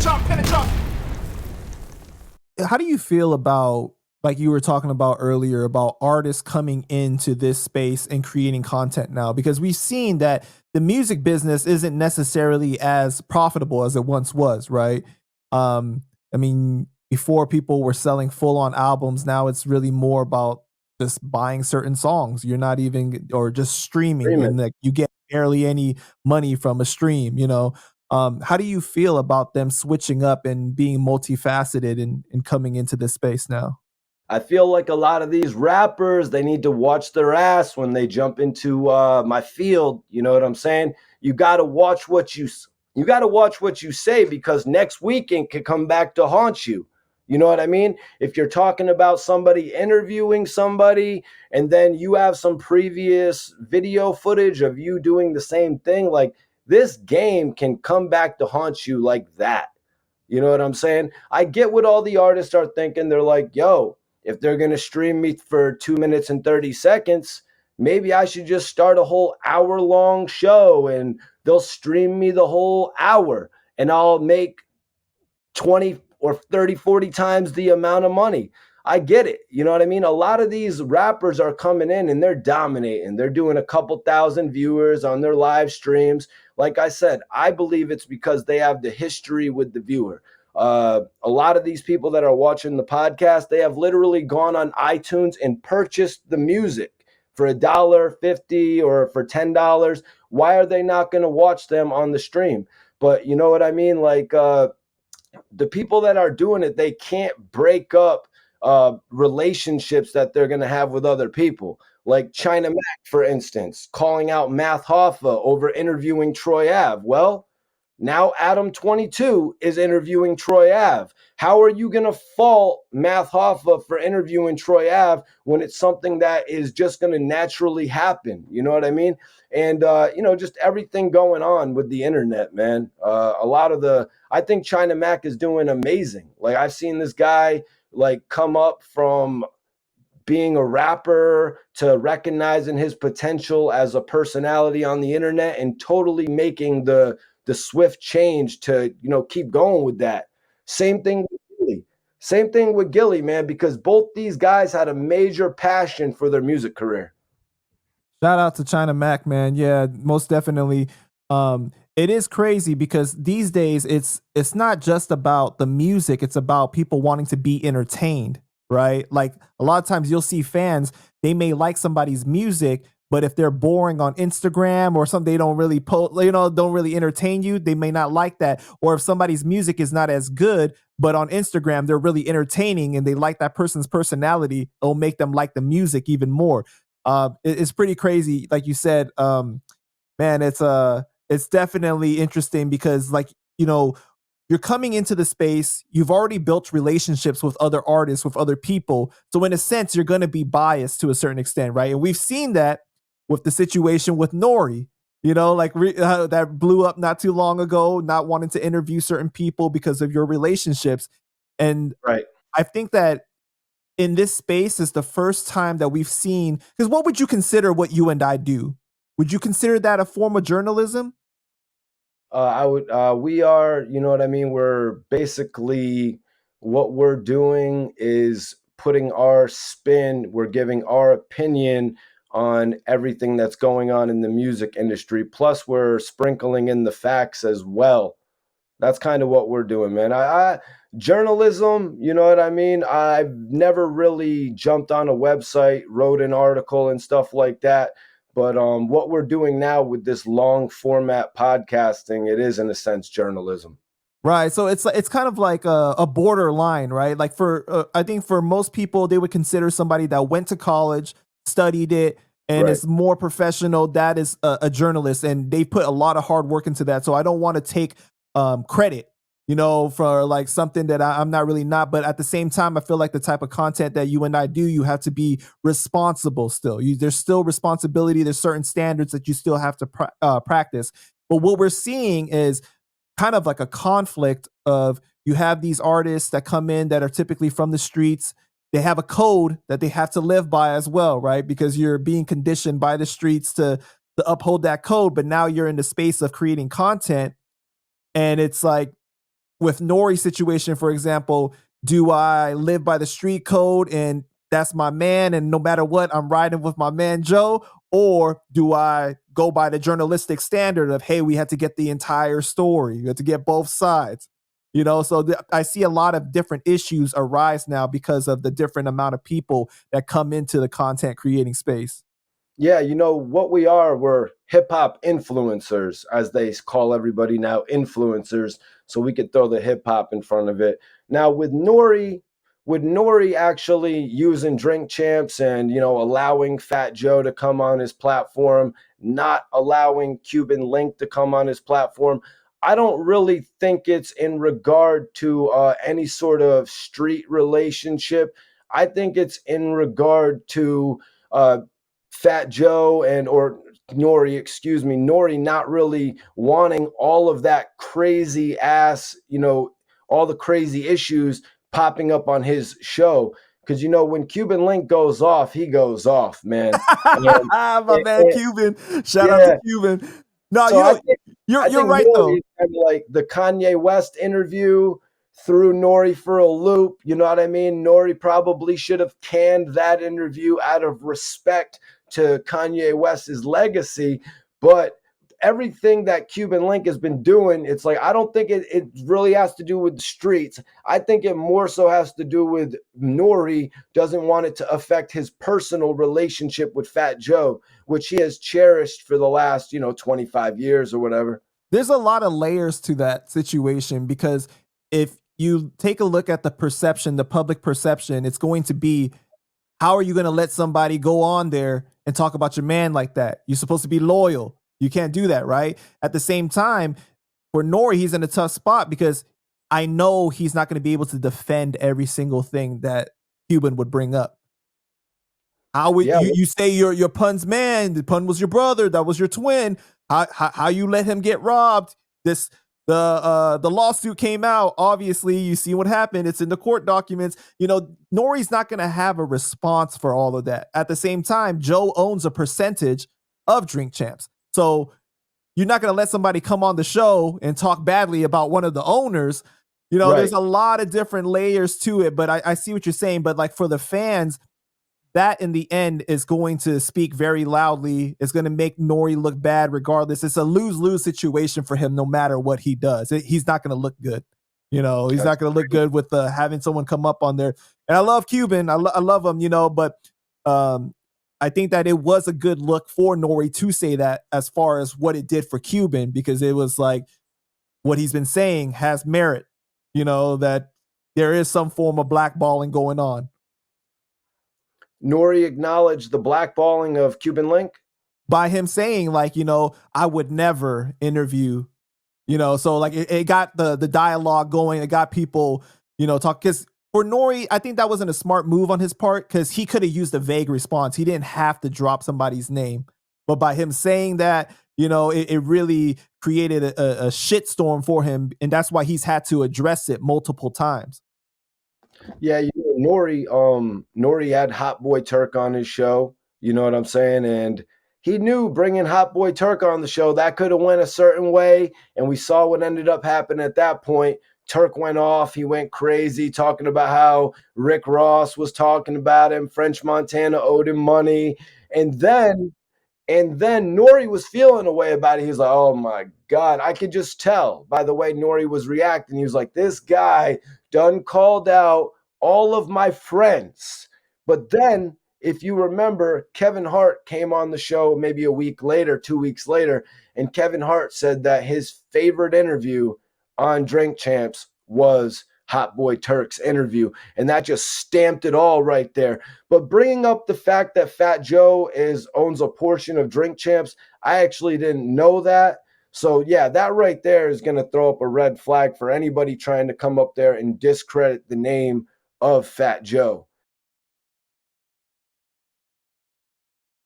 How do you feel about, like you were talking about earlier, about artists coming into this space and creating content now? Because we've seen that the music business isn't necessarily as profitable as it once was, right? I mean, before people were selling full on albums, now it's really more about just buying certain songs. You're not even, or just streaming, Streaming. and like you get barely any money from a stream, you know? How do you feel about them switching up and being multifaceted and coming into this space now? I feel like a lot of these rappers, they need to watch their ass when they jump into my field. You know what I'm saying? You got to watch what you got to watch what you say, because next weekend could come back to haunt you. You know what I mean? If you're talking about somebody interviewing somebody and then you have some previous video footage of you doing the same thing, like this game can come back to haunt you like that. You know what I'm saying? I get what all the artists are thinking. They're like, yo, if they're going to stream me for 2 minutes and 30 seconds, maybe I should just start a whole hour long show and they'll stream me the whole hour and I'll make 20 or 30, 40 times the amount of money. I get it. You know what I mean? A lot of these rappers are coming in and they're dominating. They're doing a couple thousand viewers on their live streams. Like I said, I believe it's because they have the history with the viewer. A lot of these people that are watching the podcast, they have literally gone on iTunes and purchased the music for $1.50 or for $10. Why are they not going to watch them on the stream? But you know what I mean? Like, the people that are doing it, they can't break up relationships that they're going to have with other people. Like China Mac, for instance, calling out Math Hoffa over interviewing Troy Ave. Well, now Adam 22 is interviewing Troy Ave. How are you going to fault Math Hoffa for interviewing Troy Ave when it's something that is just going to naturally happen? You know what I mean? And, just everything going on with the internet, man. I think China Mac is doing amazing. Like, I've seen this guy like come up from being a rapper to recognizing his potential as a personality on the internet and totally making the swift change to, keep going with that. Same thing with Gilly. Same thing with Gilly, man, because both these guys had a major passion for their music career. Shout out to China Mac, man. Yeah, most definitely. It is crazy because these days it's not just about the music, it's about people wanting to be entertained, right? Like a lot of times you'll see fans, they may like somebody's music, but if they're boring on Instagram or something, they don't really don't really entertain you, they may not like that. Or if somebody's music is not as good, but on Instagram they're really entertaining and they like that person's personality, it'll make them like the music even more. It's pretty crazy, like you said. Man, it's definitely interesting because, like, you're coming into the space, you've already built relationships with other artists, with other people, so in a sense you're going to be biased to a certain extent, right? And we've seen that with the situation with Nori, like that blew up not too long ago, not wanting to interview certain people because of your relationships. And Right. I think that in this space is the first time that we've seen, because what would you consider what you and I do? Would you consider that a form of journalism? I would, we are, you know what I mean? We're basically, what we're doing is putting our spin, we're giving our opinion on everything that's going on in the music industry. Plus, we're sprinkling in the facts as well. That's kind of what we're doing, man. I journalism, you know what I mean? I've never really jumped on a website, wrote an article and stuff like that. But what we're doing now with this long format podcasting, it is in a sense journalism. Right. So it's kind of like a borderline, right? Like for I think for most people, they would consider somebody that went to college, studied it, and Right. is more professional. That is a journalist, and they put a lot of hard work into that. So I don't want to take credit, for like something that I'm not really not. But at the same time, I feel like the type of content that you and I do, you have to be responsible still. There's still responsibility. There's certain standards that you still have to practice. But what we're seeing is kind of like a conflict of, you have these artists that come in that are typically from the streets. They have a code that they have to live by as well, right? Because you're being conditioned by the streets to uphold that code. But now you're in the space of creating content, and it's like with Nori's situation, for example, do I live by the street code and that's my man, and no matter what, I'm riding with my man Joe? Or do I go by the journalistic standard of, hey, we had to get the entire story, we had to get both sides? So I see a lot of different issues arise now because of the different amount of people that come into the content creating space. Yeah, what we're hip hop influencers, as they call everybody now, influencers. So we could throw the hip hop in front of it. Now with Nori actually using Drink Champs and allowing Fat Joe to come on his platform, not allowing Cuban Link to come on his platform, I don't really think it's in regard to any sort of street relationship. I think it's in regard to uh, Fat Joe and or Nori, excuse me, Nori not really wanting all of that crazy ass, all the crazy issues popping up on his show. Because when Cuban Link goes off, he goes off, man. And, My and, man and Cuban. Shout out to yeah, Cuban. No, so you're I you're think right Nori though. is kind of like the Kanye West interview threw Nori for a loop. You know what I mean? Nori probably should have canned that interview out of respect to Kanye West's legacy. But everything that Cuban Link has been doing, it's like I don't think it really has to do with the streets. I think it more so has to do with Nori doesn't want it to affect his personal relationship with Fat Joe, which he has cherished for the last 25 years or whatever. There's a lot of layers to that situation because if you take a look at the perception, the public perception, it's going to be, how are you going to let somebody go on there and talk about your man like that? You're supposed to be loyal. You can't do that, right? At the same time, for Nori, he's in a tough spot because I know he's not going to be able to defend every single thing that Cuban would bring up. How would Yeah, you say your pun's man? The pun was your brother. That was your twin. How you let him get robbed? This the lawsuit came out. Obviously, you see what happened. It's in the court documents. Nori's not going to have a response for all of that. At the same time, Joe owns a percentage of Drink Champs, so you're not going to let somebody come on the show and talk badly about one of the owners. There's right. a lot of different layers to it, but I see what you're saying. But like for the fans, that in the end is going to speak very loudly. It's going to make Nori look bad regardless. It's a lose-lose situation for him no matter what he does. He's not going to look good. He's That's not going to look good with having someone come up on there. And I love Cuban. I love him, but I think that it was a good look for Nori to say that as far as what it did for Cuban, because it was like what he's been saying has merit, that there is some form of blackballing going on. Nori acknowledged the blackballing of Cuban Link. By him saying like, I would never interview, so like it got the dialogue going. It got people, talk. Because for Nori, I think that wasn't a smart move on his part because he could have used a vague response. He didn't have to drop somebody's name. But by him saying that, it really created a shitstorm for him. And that's why he's had to address it multiple times. Yeah, Nori had Hot Boy Turk on his show. You know what I'm saying? And he knew bringing Hot Boy Turk on the show that could have went a certain way, and we saw what ended up happening at that point. Turk went off. He went crazy talking about how Rick Ross was talking about him. French Montana owed him money, and then Nori was feeling a way about it. He was like, oh my God, I could just tell by the way Nori was reacting. He was like, this guy done called out all of my friends. But then, if you remember, Kevin Hart came on the show maybe a week later, 2 weeks later, and Kevin Hart said that his favorite interview on Drink Champs was Hot Boy Turk's interview. And that just stamped it all right there. But bringing up the fact that Fat Joe owns a portion of Drink Champs, I actually didn't know that. So yeah, that right there is going to throw up a red flag for anybody trying to come up there and discredit the name of Fat Joe.